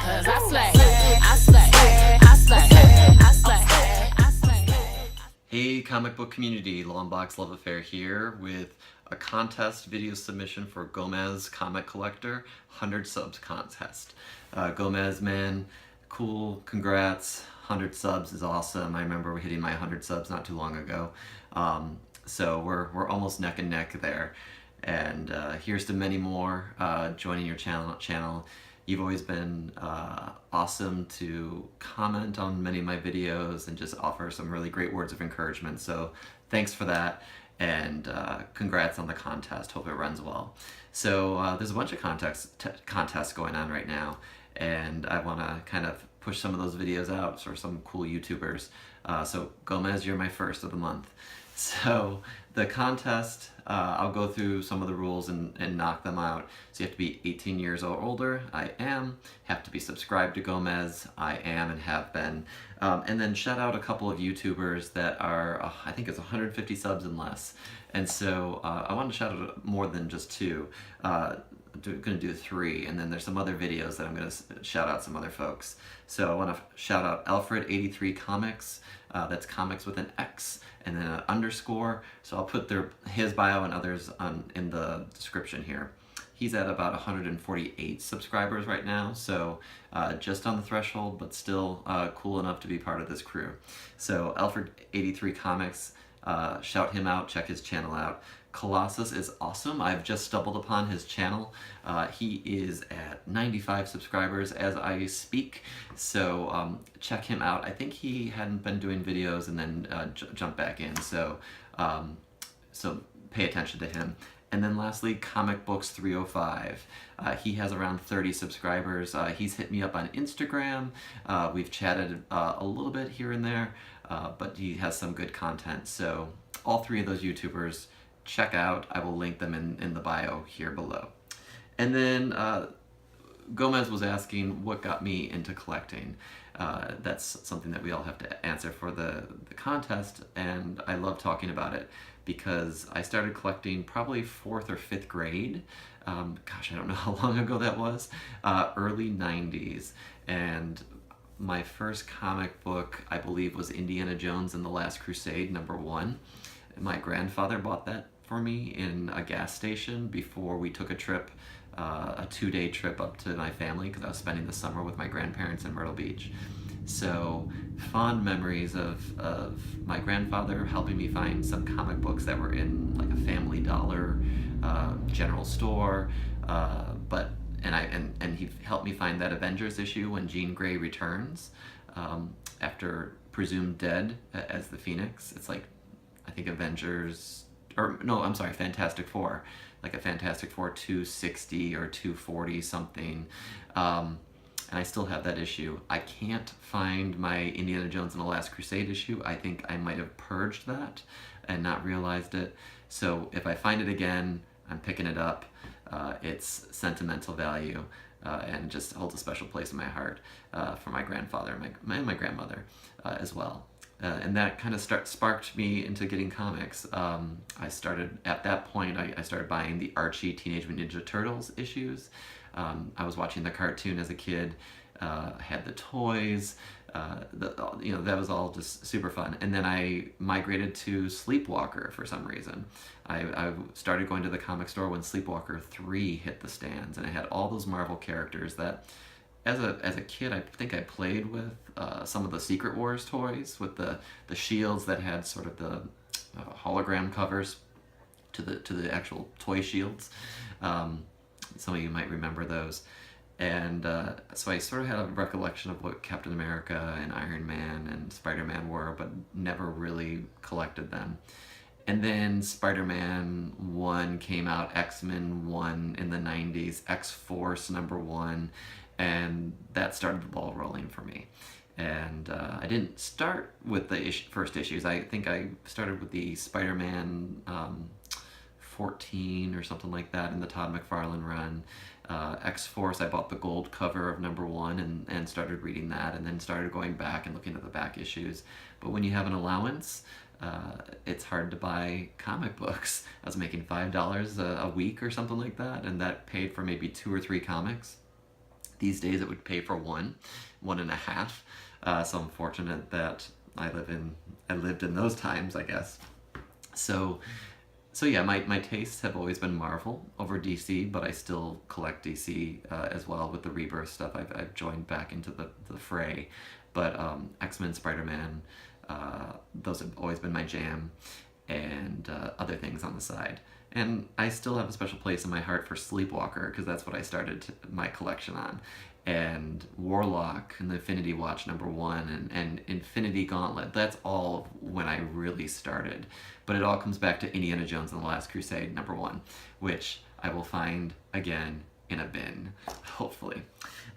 Cause I slay, I slay, I slay, I slay, I slay. Hey comic book community, Longbox Love Affair here with a contest video submission for Gomez Comic Collector 100 subs contest. Gomez, man, cool, congrats, 100 subs is awesome. I remember hitting my 100 subs not too long ago. So we're almost neck and neck there. And here's to many more joining your channel. You've always been awesome to comment on many of my videos and just offer some really great words of encouragement. So thanks for that, and congrats on the contest. Hope it runs well. So there's a bunch of contests going on right now, and I want to kind of push some of those videos out for some cool YouTubers. So Gomez, you're my first of the month. So the contest, I'll go through some of the rules and knock them out. So you have to be 18 years or older. I am. Have to be subscribed to Gomez. I am and have been. And then shout out a couple of YouTubers that are, I think it's 150 subs and less. And so I want to shout out more than just two. I'm going to do three, and then there's some other videos that I'm going to shout out some other folks. So I want to shout out Alfred83 Comics. That's comics with an X and then an underscore. So I'll put his bio and others in the description here. He's at about 148 subscribers right now, so just on the threshold, but still cool enough to be part of this crew. So Alfred83 Comics, shout him out, check his channel out. Colossus is awesome. I've just stumbled upon his channel. He is at 95 subscribers as I speak, so check him out. I think he hadn't been doing videos and then jumped back in, so pay attention to him. And then lastly, Comic Books 305. He has around 30 subscribers. He's hit me up on Instagram. We've chatted a little bit here and there, but he has some good content. So all three of those YouTubers, check out. I will link them in the bio here below. And then Gomez was asking what got me into collecting. That's something that we all have to answer for the contest, and I love talking about it because I started collecting probably 4th or 5th grade. Gosh, I don't know how long ago that was. Early 90s. And my first comic book, I believe, was Indiana Jones and the Last Crusade, #1. My grandfather bought that for me in a gas station before we took a trip, a 2-day trip up to my family, because I was spending the summer with my grandparents in Myrtle Beach. So fond memories of my grandfather helping me find some comic books that were in like a Family Dollar, general store, and he helped me find that Avengers issue when Jean Grey returns after presumed dead as the Phoenix. It's like, I think Avengers, or no, I'm sorry, Fantastic Four, like a Fantastic Four 260 or 240 something. And I still have that issue. I can't find my Indiana Jones and the Last Crusade issue. I think I might have purged that and not realized it. So if I find it again, I'm picking it up. It's sentimental value and just holds a special place in my heart for my grandfather and my grandmother as well. And that kind of sparked me into getting comics. I started, at that point, I started buying the Archie Teenage Mutant Ninja Turtles issues. I was watching the cartoon as a kid, had the toys, that was all just super fun. And then I migrated to Sleepwalker for some reason. I started going to the comic store when Sleepwalker 3 hit the stands, and it had all those Marvel characters that as a kid, I think I played with some of the Secret Wars toys with the shields that had sort of the hologram covers to the actual toy shields. Some of you might remember those. And so I sort of had a recollection of what Captain America and Iron Man and Spider-Man were, but never really collected them. And then Spider-Man 1 came out, X-Men 1 in the 90s, X-Force #1, and that started the ball rolling for me. And I didn't start with the first issues. I think I started with the Spider-Man 14 or something like that in the Todd McFarlane run. X-Force, I bought the gold cover of #1 and started reading that, and then started going back and looking at the back issues. But when you have an allowance, it's hard to buy comic books. I was making $5 a week or something like that, and that paid for maybe 2 or 3 comics. These days it would pay for one and a half. So I'm fortunate that I lived in those times, I guess. So yeah, my tastes have always been Marvel over DC, but I still collect DC as well with the Rebirth stuff. I've joined back into the fray, but X-Men, Spider-Man, those have always been my jam, and other things on the side. And I still have a special place in my heart for Sleepwalker, because that's what I started my collection on. And Warlock and the Infinity Watch #1 and Infinity Gauntlet, that's all when I really started. But it all comes back to Indiana Jones and the Last Crusade #1, which I will find again in a bin, hopefully.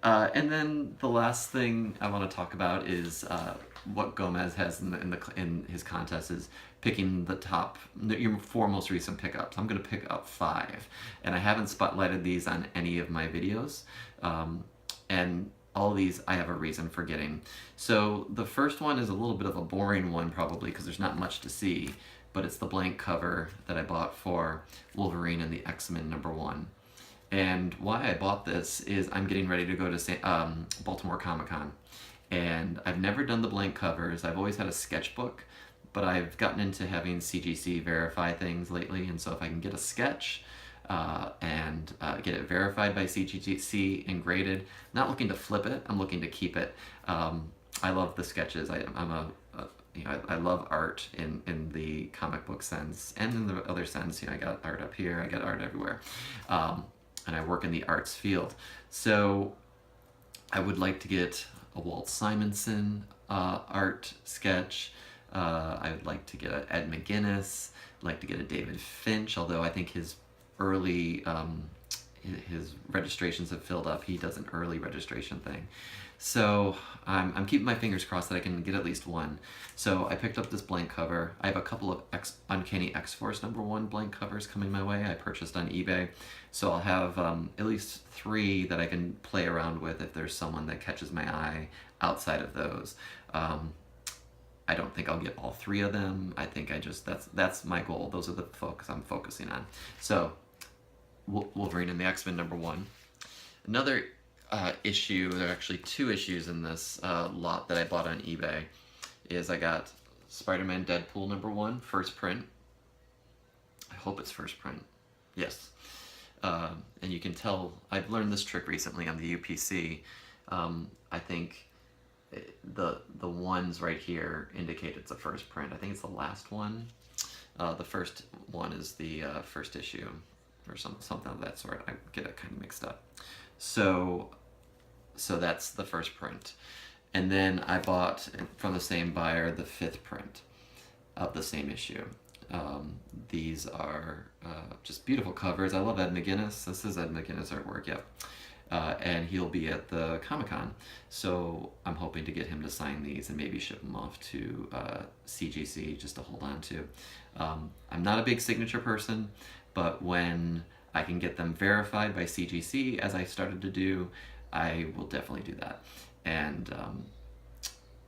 And then the last thing I want to talk about is what Gomez has in his contest is picking your 4 most recent pickups. I'm going to pick up 5, and I haven't spotlighted these on any of my videos. And all these I have a reason for getting. So the first one is a little bit of a boring one probably because there's not much to see, but it's the blank cover that I bought for Wolverine and the X-Men #1. And why I bought this is I'm getting ready to go to Baltimore Comic-Con, and I've never done the blank covers. I've always had a sketchbook, but I've gotten into having CGC verify things lately, and so if I can get a sketch and get it verified by CGC and graded, not looking to flip it, I'm looking to keep it. I love the sketches. I love art in the comic book sense and in the other sense. I got art up here, I got art everywhere, and I work in the arts field. So I would like to get a Walt Simonson art sketch. I would like to get an Ed McGuinness. I'd like to get a David Finch, although I think his early his registrations have filled up. He does an early registration thing. So I'm keeping my fingers crossed that I can get at least one. So I picked up this blank cover. I have a couple of Uncanny X-Force #1 blank covers coming my way. I purchased on eBay. So I'll have at least 3 that I can play around with if there's someone that catches my eye outside of those. I don't think I'll get all 3 of them. I think that's my goal. Those are the focus I'm focusing on. So Wolverine and the X-Men #1. Another issue, there are actually 2 issues in this lot that I bought on eBay, is I got Spider-Man Deadpool #1, first print. I hope it's first print. Yes. And you can tell, I've learned this trick recently on the UPC. I think the ones right here indicate it's a first print. I think it's the last one. The first one is the first issue, or something of that sort. I get it kind of mixed up. So that's the first print. And then I bought from the same buyer the 5th print of the same issue. These are just beautiful covers. I love Ed McGuinness. This is Ed McGuinness artwork, yep. And he'll be at the Comic-Con. So I'm hoping to get him to sign these and maybe ship them off to CGC just to hold on to. I'm not a big signature person, but when I can get them verified by CGC, as I started to do, I will definitely do that. And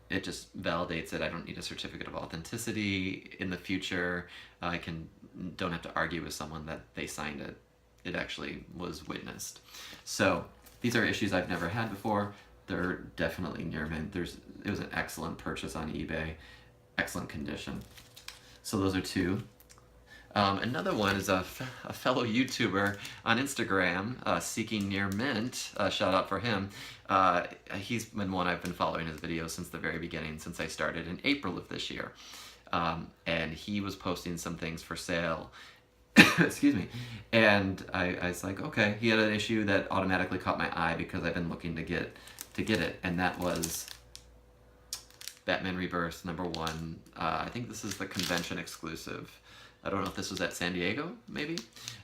it just validates it. I don't need a certificate of authenticity in the future. Don't have to argue with someone that they signed it. It actually was witnessed. So these are issues I've never had before. They're definitely near mint. It was an excellent purchase on eBay. Excellent condition. So those are 2. Another one is a fellow YouTuber on Instagram, Seeking Near Mint. Shout out for him. He's been one I've been following his videos since the very beginning, since I started in April of this year. And he was posting some things for sale. Excuse me. And I was like, okay. He had an issue that automatically caught my eye because I've been looking to get it, and that was Batman Rebirth #1. I think this is the convention exclusive. I don't know if this was at San Diego, maybe?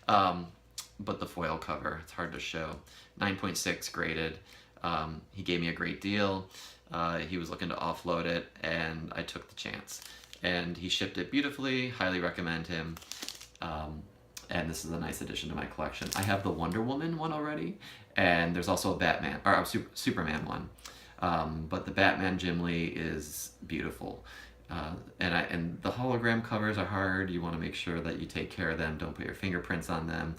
But the foil cover, it's hard to show. 9.6 graded. He gave me a great deal. He was looking to offload it, and I took the chance. And he shipped it beautifully. Highly recommend him. And this is a nice addition to my collection. I have the Wonder Woman one already, and there's also a Batman, or a Superman one. But the Batman Jim Lee is beautiful. And the hologram covers are hard. You want to make sure that you take care of them. Don't put your fingerprints on them.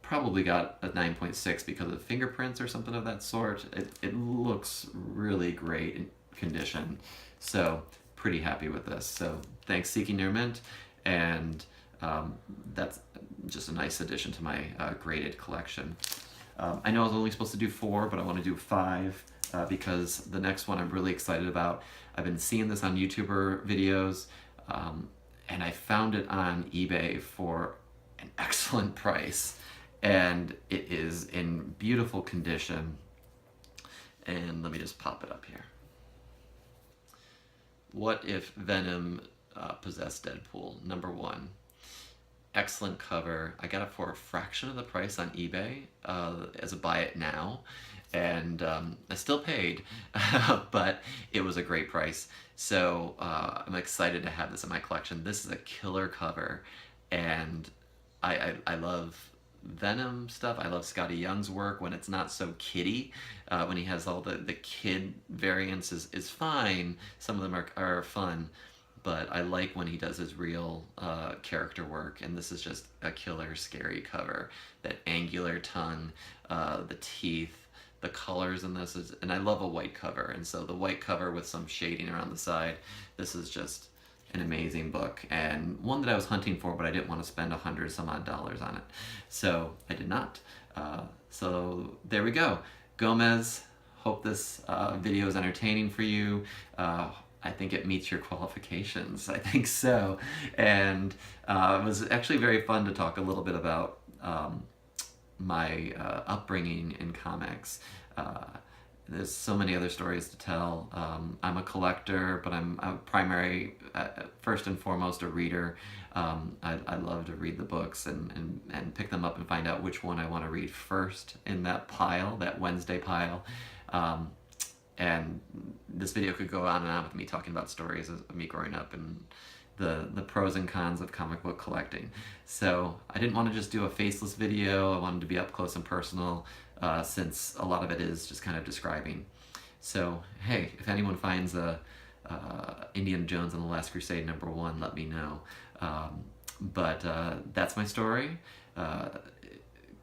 probably got a 9.6 because of fingerprints or something of that sort. It looks really great in condition. So pretty happy with this. So thanks Seeking Near Mint, and that's just a nice addition to my graded collection. I know I was only supposed to do 4, but I want to do 5 because the next one I'm really excited about. I've been seeing this on YouTuber videos, and I found it on eBay for an excellent price, and it is in beautiful condition. And let me just pop it up here. What If Venom Possessed Deadpool, #1. Excellent cover. I got it for a fraction of the price on eBay as a buy it now, and I still paid, but it was a great price. So I'm excited to have this in my collection. This is a killer cover, and I love Venom stuff. I love Scotty Young's work when it's not so kiddie. When he has all the kid variants is fine. Some of them are fun. But I like when he does his real character work, and this is just a killer, scary cover. That angular tongue, the teeth, the colors in this is, and I love a white cover, and so the white cover with some shading around the side, this is just an amazing book, and one that I was hunting for, but I didn't want to spend $100 some odd on it, so I did not. So there we go. Gomez, hope this video is entertaining for you. I think it meets your qualifications. I think so. And it was actually very fun to talk a little bit about my upbringing in comics. There's so many other stories to tell. I'm a collector, but I'm a primary, first and foremost, a reader. I love to read the books and pick them up and find out which one I want to read first in that pile, that Wednesday pile. And this video could go on and on with me talking about stories of me growing up and the pros and cons of comic book collecting. So I didn't want to just do a faceless video. I wanted to be up close and personal, since a lot of it is just kind of describing. So hey, if anyone finds Indiana Jones and the Last Crusade #1, let me know. But that's my story.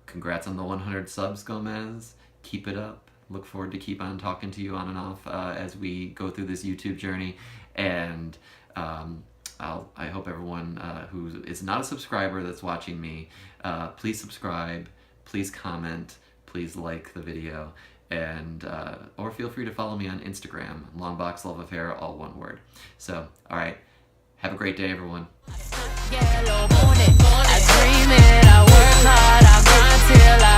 Congrats on the 100 subs, Gomez. Keep it up. Look forward to keep on talking to you on and off as we go through this YouTube journey. And I hope everyone who is not a subscriber that's watching me, please subscribe, please comment, please like the video, and or feel free to follow me on Instagram, Longbox Love Affair, all one word. So, all right, have a great day, everyone. Yellow bonnet, I dream it, I work hard, I grind till I